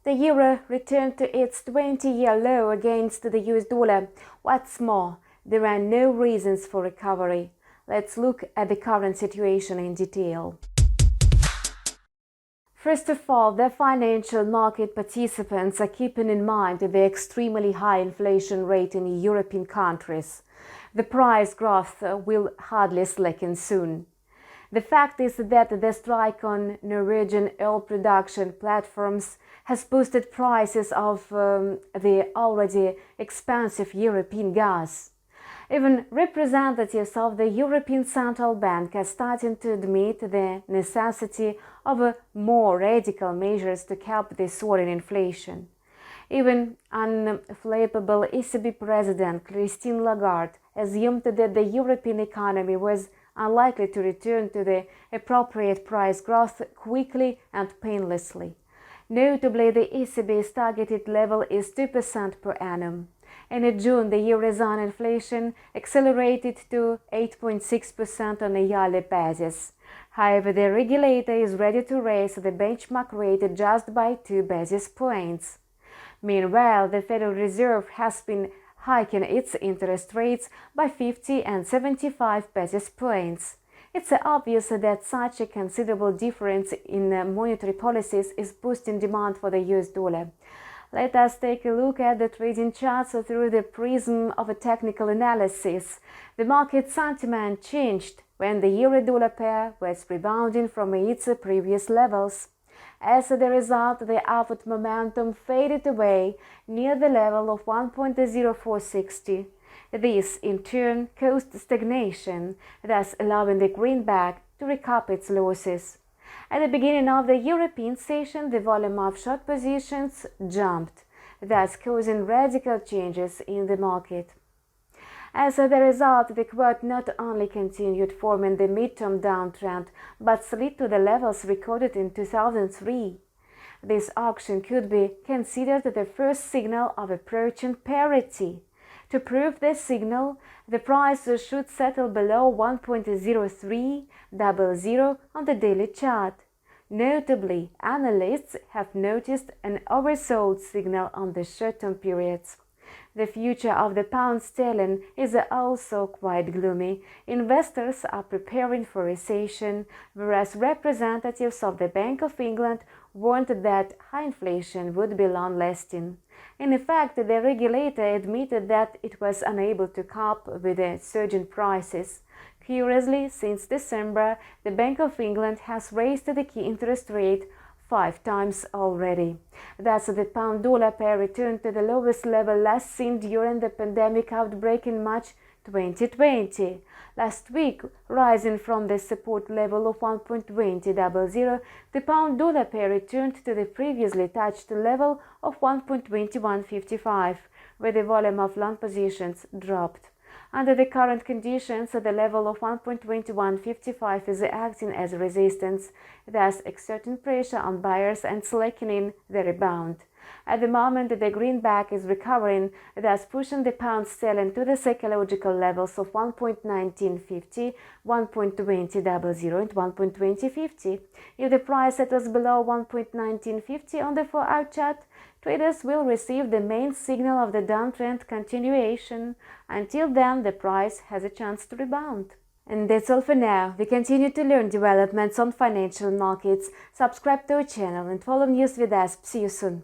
The euro returned to its 20-year low against the US dollar. What's more, there are no reasons for recovery. Let's look at the current situation in detail. First of all, the financial market participants are keeping in mind the extremely high inflation rate in European countries. The price growth will hardly slacken soon. The fact is that the strike on Norwegian oil production platforms has boosted prices of the already expensive European gas. Even representatives of the European Central Bank are starting to admit the necessity of more radical measures to curb the soaring inflation. Even unflappable ECB President Christine Lagarde assumed that the European economy was unlikely to return to the appropriate price growth quickly and painlessly. Notably, the ECB's targeted level is 2% per annum. In June, the eurozone inflation accelerated to 8.6% on a yearly basis. However, the regulator is ready to raise the benchmark rate just by 2 basis points. Meanwhile, the Federal Reserve has been hiking its interest rates by 50 and 75 basis points. It's obvious that such a considerable difference in monetary policies is boosting demand for the US dollar. Let us take a look at the trading charts through the prism of a technical analysis. The market sentiment changed when the euro-dollar pair was rebounding from its previous levels. As a result, the upward momentum faded away near the level of 1.0460. This, in turn, caused stagnation, thus allowing the greenback to recoup its losses. At the beginning of the European session, the volume of short positions jumped, thus causing radical changes in the market. As a result, the quote not only continued forming the midterm downtrend, but slid to the levels recorded in 2003. This auction could be considered the first signal of approaching parity. To prove this signal, the price should settle below 1.0300 on the daily chart. Notably, analysts have noticed an oversold signal on the short-term periods. The future of the pound sterling is also quite gloomy. Investors are preparing for recession, whereas representatives of the Bank of England warned that high inflation would be long-lasting. In fact, the regulator admitted that it was unable to cope with the surging prices. Curiously, since December, the Bank of England has raised the key interest rate 5 times already. Thus, the pound-dollar pair returned to the lowest level last seen during the pandemic outbreak in March 2020. Last week, rising from the support level of 1.2000, the pound-dollar pair returned to the previously touched level of 1.2155, where the volume of long positions dropped. Under the current conditions, the level of 1.2155 is acting as resistance, thus exerting pressure on buyers and slackening the rebound. At the moment, the greenback is recovering, thus pushing the pound sterling to the psychological levels of 1.1950, 1.2000 and 1.2050. If the price settles below 1.1950 on the 4-hour chart, traders will receive the main signal of the downtrend continuation. Until then, the price has a chance to rebound. And that's all for now. We continue to learn developments on financial markets. Subscribe to our channel and follow news with us. See you soon.